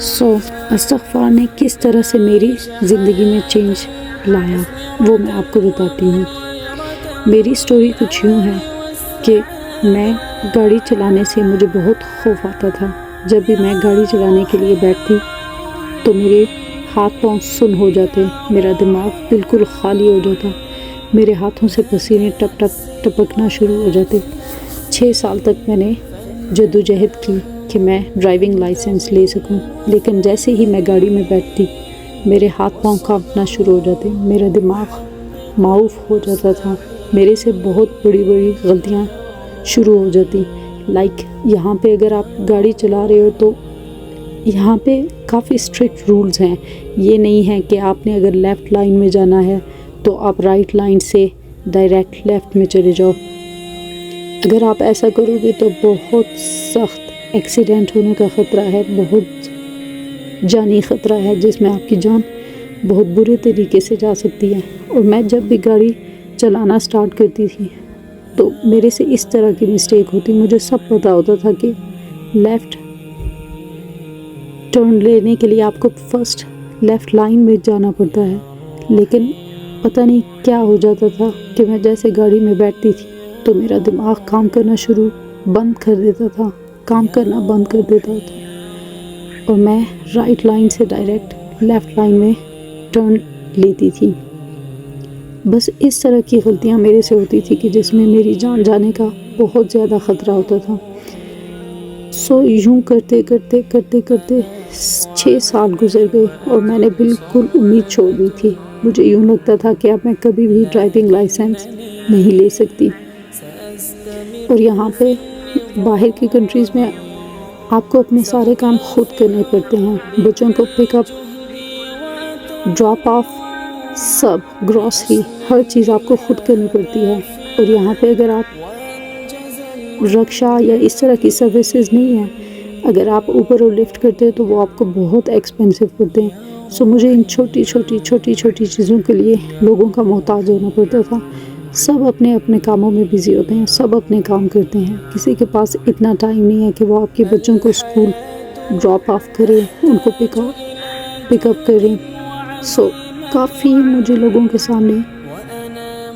استغفار نے کس طرح سے میری زندگی میں چینج لایا وہ میں آپ کو بتاتی ہوں۔ میری سٹوری کچھ یوں ہے کہ میں گاڑی چلانے سے مجھے بہت خوف آتا تھا۔ جب بھی میں گاڑی چلانے کے لیے بیٹھتی تو میرے ہاتھ پاؤں سن ہو جاتے، میرا دماغ بالکل خالی ہو جاتا، میرے ہاتھوں سے پسینے ٹپ ٹپ ٹپکنا شروع ہو جاتے۔ 6 سال تک میں نے جدوجہد کی کہ میں ڈرائیونگ لائسنس لے سکوں، لیکن جیسے ہی میں گاڑی میں بیٹھتی میرے ہاتھ پاؤں کانپنا شروع ہو جاتے، میرا دماغ معاف ہو جاتا تھا، میرے سے بہت بڑی بڑی غلطیاں شروع ہو جاتی۔ لائک یہاں پہ اگر آپ گاڑی چلا رہے ہو تو یہاں پہ کافی اسٹرکٹ رولز ہیں۔ یہ نہیں ہے کہ آپ نے اگر لیفٹ لائن میں جانا ہے تو آپ رائٹ لائن سے ڈائریکٹ لیفٹ میں چلے جاؤ۔ اگر آپ ایسا کرو گے تو بہت سخت ایکسیڈنٹ ہونے کا خطرہ ہے، بہت جانی خطرہ ہے، جس میں آپ کی جان بہت برے طریقے سے جا سکتی ہے۔ اور میں جب بھی گاڑی چلانا سٹارٹ کرتی تھی تو میرے سے اس طرح کی مسٹیک ہوتی، مجھے سب پتہ ہوتا تھا کہ لیفٹ ٹرن لینے کے لیے آپ کو فرسٹ لیفٹ لائن میں جانا پڑتا ہے، لیکن پتہ نہیں کیا ہو جاتا تھا کہ میں جیسے گاڑی میں بیٹھتی تھی تو میرا دماغ کام کرنا بند کر دیتا تھا، کام کرنا بند کر دیتا تھا، اور میں رائٹ لائن سے ڈائریکٹ لیفٹ لائن میں ٹرن لیتی تھی۔ بس اس طرح کی غلطیاں میرے سے ہوتی تھی کہ جس میں میری جان جانے کا بہت زیادہ خطرہ ہوتا تھا۔ یوں کرتے کرتے کرتے کرتے 6 سال گزر گئے اور میں نے بالکل امید چھوڑ دی تھی۔ مجھے یوں لگتا تھا کہ اب میں کبھی بھی ڈرائیونگ لائسنس نہیں لے سکتی۔ اور یہاں پہ باہر کی کنٹریز میں آپ کو اپنے سارے کام خود کرنے پڑتے ہیں، بچوں کو پک اپ، ڈراپ آف، سب گروسری، ہر چیز آپ کو خود کرنی پڑتی ہے۔ اور یہاں پہ اگر آپ رکشا یا اس طرح کی سروسز نہیں ہیں، اگر آپ اوبر اور لفٹ کرتے ہیں تو وہ آپ کو بہت ایکسپینسو پڑتے ہیں۔ مجھے ان چھوٹی چھوٹی چیزوں کے لیے لوگوں کا محتاج ہونا پڑتا تھا۔ سب اپنے اپنے کاموں میں بزی ہوتے ہیں، سب اپنے کام کرتے ہیں، کسی کے پاس اتنا ٹائم نہیں ہے کہ وہ آپ کے بچوں کو اسکول ڈراپ آف کرے، ان کو پک اپ کریں۔ کافی مجھے لوگوں کے سامنے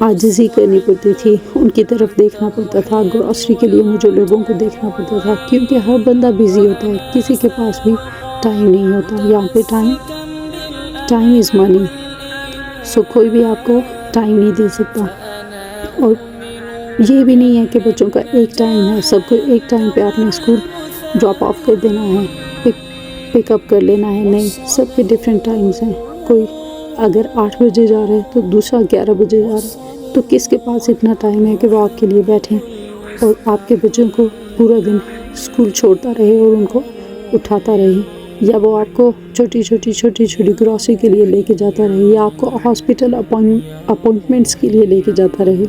عاجزی کرنی پڑتی تھی، ان کی طرف دیکھنا پڑتا تھا، گروسری کے لیے مجھے لوگوں کو دیکھنا پڑتا تھا، کیونکہ ہر بندہ بزی ہوتا ہے، کسی کے پاس بھی ٹائم نہیں ہوتا۔ یہاں پہ ٹائم از منی، کوئی بھی آپ کو ٹائم نہیں دے سکتا۔ اور یہ بھی نہیں ہے کہ بچوں کا ایک ٹائم ہے، سب کو ایک ٹائم پہ آپ نے اسکول ڈراپ آف کر دینا ہے، پک اپ کر لینا ہے، نہیں، سب کے ڈیفرنٹ ٹائمز ہیں۔ کوئی اگر 8 بجے جا رہا ہے تو دوسرا 11 بجے جا رہا ہے، تو کس کے پاس اتنا ٹائم ہے کہ وہ آپ کے لیے بیٹھیں اور آپ کے بچوں کو پورا دن اسکول چھوڑتا رہے اور ان کو اٹھاتا رہے، یا وہ آپ کو چھوٹی چھوٹی گروسری کے لیے لے کے جاتا رہے، یا آپ کو ہاسپٹل اپوائنٹمنٹس کے لیے لے کے جاتا رہے۔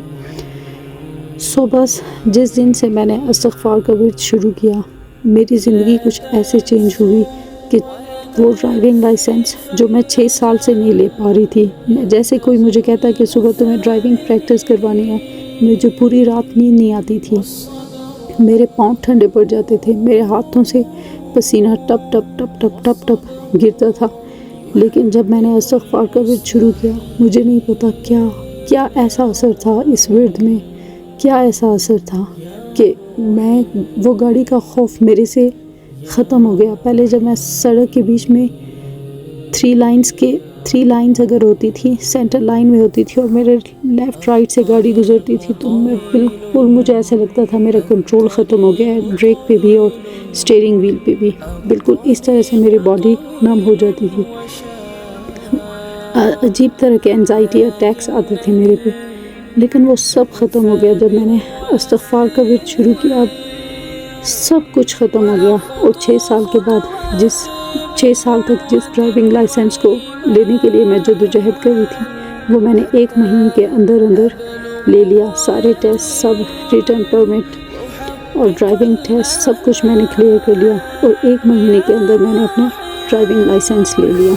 بس جس دن سے میں نے استغفار کا ورد شروع کیا، میری زندگی کچھ ایسے چینج ہوئی کہ وہ ڈرائیونگ لائسنس جو میں 6 سال سے نہیں لے پا رہی تھی، جیسے کوئی مجھے کہتا کہ صبح تمہیں ڈرائیونگ پریکٹس کروانی ہے، مجھے پوری رات نیند نہیں آتی تھی، میرے پاؤں ٹھنڈے پڑ جاتے تھے، میرے ہاتھوں سے پسینہ ٹپ ٹپ ٹپ ٹپ ٹپ ٹپ گرتا تھا۔ لیکن جب میں نے استغفار کا ورد شروع کیا، مجھے نہیں پتا کیا ایسا اثر تھا اس ورد میں، کیا ایسا اثر تھا کہ میں وہ گاڑی کا خوف میرے سے ختم ہو گیا۔ پہلے جب میں سڑک کے بیچ میں 3 لائنز اگر ہوتی تھی، سینٹر لائن میں ہوتی تھی اور میرے لیفٹ رائٹ سے گاڑی گزرتی تھی تو میں بالکل، مجھے ایسا لگتا تھا میرا کنٹرول ختم ہو گیا ہے، بریک پہ بھی اور اسٹیئرنگ ویل پہ بھی، بالکل اس طرح سے میری باڈی نم ہو جاتی تھی، عجیب طرح کے انزائٹی اٹیکس آتے تھے میرے پہ۔ لیکن وہ سب ختم ہو گیا جب میں نے استغفار کا ورد شروع کیا، سب کچھ ختم ہو گیا۔ اور 6 سال کے بعد 6 سال تک جس ڈرائیونگ لائسنس کو لینے کے لیے میں جدوجہد کر رہی تھی، وہ میں نے 1 مہینے کے اندر لے لیا، سارے ٹیسٹ، سب ریٹرن پرمٹ اور ڈرائیونگ ٹیسٹ سب کچھ میں نے کلیئر کر لیا، اور 1 مہینے کے اندر میں نے اپنا ڈرائیونگ لائسنس لے لیا۔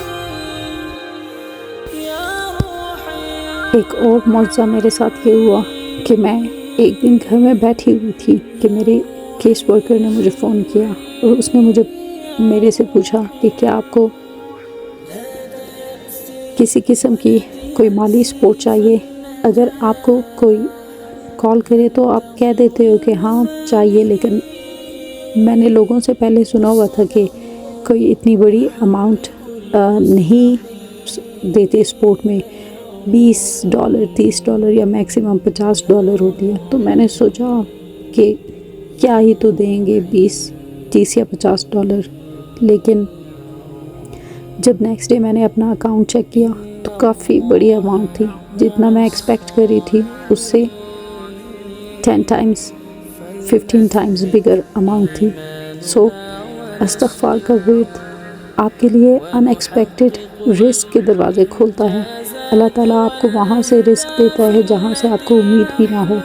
ایک اور معجزہ میرے ساتھ یہ ہوا کہ میں ایک دن گھر میں بیٹھی ہوئی تھی کہ میرے کیس ورکر نے مجھے فون کیا اور اس نے مجھے میرے سے پوچھا کہ کیا آپ کو کسی قسم کی کوئی مالی سپورٹ چاہیے؟ اگر آپ کو کوئی کال کرے تو آپ کہہ دیتے ہو کہ ہاں چاہیے، لیکن میں نے لوگوں سے پہلے سنا ہوا تھا کہ کوئی اتنی بڑی اماؤنٹ نہیں دیتے سپورٹ میں، $20 $30 یا میکسیمم $50 ہوتی ہے۔ تو میں نے سوچا کہ کیا ہی تو دیں گے 30 یا $50، لیکن جب نیکسٹ ڈے میں نے اپنا اکاؤنٹ چیک کیا تو کافی بڑی اماؤنٹ تھی، جتنا میں ایکسپیکٹ کر رہی تھی اس سے 10 ٹائمز 15 ٹائمز بگر اماؤنٹ تھی۔ سو استغفار کا ورد آپ کے لیے ان ایکسپیکٹڈ رزق کے دروازے کھولتا ہے۔ اللہ تعالیٰ آپ کو وہاں سے رزق دیتا ہے جہاں سے آپ کو امید بھی نہ ہو۔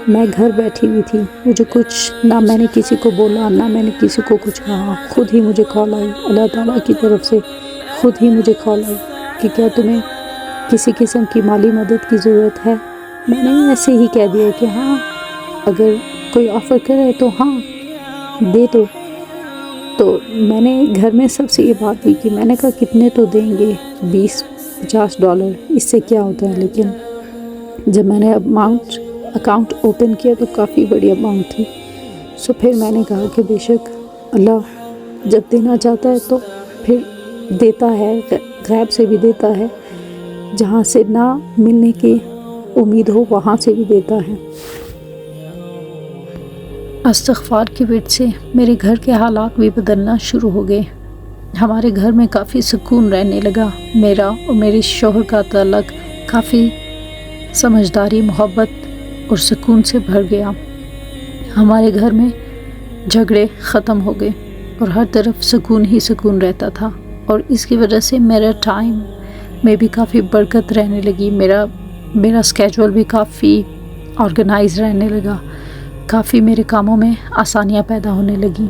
میں گھر بیٹھی ہوئی تھی، مجھے کچھ نہ میں نے کسی کو بولا، نہ میں نے کسی کو کچھ کہا، خود ہی مجھے کال آئی، اللہ تعالیٰ کی طرف سے خود ہی مجھے کال آئی کہ کیا تمہیں کسی قسم کی مالی مدد کی ضرورت ہے؟ میں نے ایسے ہی کہہ دیا کہ ہاں، اگر کوئی آفر کرے تو ہاں دے دو۔ تو میں نے گھر میں سب سے یہ بات بھی کی، میں نے کہا کتنے تو دیں گے، $20-50، اس سے کیا ہوتا ہے؟ لیکن جب میں نے اکاؤنٹ اوپن کیا تو کافی بڑی اماؤنٹ تھی۔ سو پھر میں نے کہا کہ بے شک اللہ جب دینا چاہتا ہے تو پھر دیتا ہے، غیب سے بھی دیتا ہے، جہاں سے نہ ملنے کی امید ہو وہاں سے بھی دیتا ہے۔ استغفار کی ورد سے میرے گھر کے حالات بھی بدلنا شروع ہو گئے، ہمارے گھر میں کافی سکون رہنے لگا، میرا اور میرے شوہر کا تعلق کافی سمجھداری، محبت اور سکون سے بھر گیا۔ ہمارے گھر میں جھگڑے ختم ہو گئے اور ہر طرف سکون ہی سکون رہتا تھا، اور اس کی وجہ سے میرا ٹائم میں بھی کافی برکت رہنے لگی، میرا اسکیجول بھی کافی آرگنائز رہنے لگا، کافی میرے کاموں میں آسانیاں پیدا ہونے لگیں۔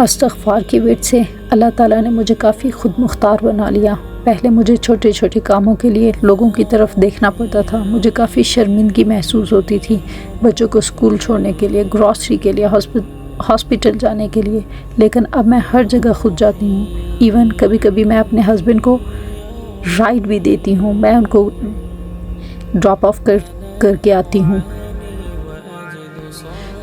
استغفار کی ورد سے اللہ تعالیٰ نے مجھے کافی خود مختار بنا لیا۔ پہلے مجھے چھوٹے چھوٹے کاموں کے لیے لوگوں کی طرف دیکھنا پڑتا تھا، مجھے کافی شرمندگی محسوس ہوتی تھی، بچوں کو اسکول چھوڑنے کے لیے، گروسری کے لیے، ہاسپٹل جانے کے لیے، لیکن اب میں ہر جگہ خود جاتی ہوں۔ ایون کبھی کبھی میں اپنے ہسبینڈ کو رائڈ بھی دیتی ہوں، میں ان کو ڈراپ آف کر کے آتی ہوں۔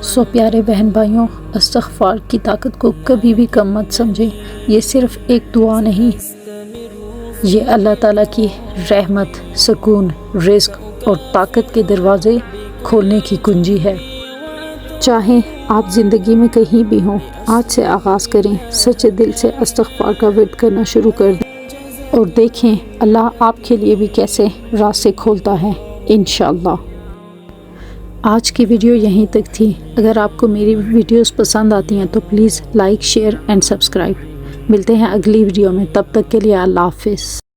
سو پیارے بہن بھائیوں، استغفار کی طاقت کو کبھی بھی کم مت سمجھیں، یہ صرف ایک دعا نہیں، یہ اللہ تعالیٰ کی رحمت، سکون، رزق اور طاقت کے دروازے کھولنے کی کنجی ہے۔ چاہے آپ زندگی میں کہیں بھی ہوں، آج سے آغاز کریں، سچے دل سے استغفار کا ورد کرنا شروع کر دیں اور دیکھیں اللہ آپ کے لیے بھی کیسے راستے کھولتا ہے انشاءاللہ۔ آج کی ویڈیو یہیں تک تھی۔ اگر آپ کو میری ویڈیوز پسند آتی ہیں تو please like, share and subscribe. ملتے ہیں اگلی ویڈیو میں، تب تک کے لیے اللہ حافظ۔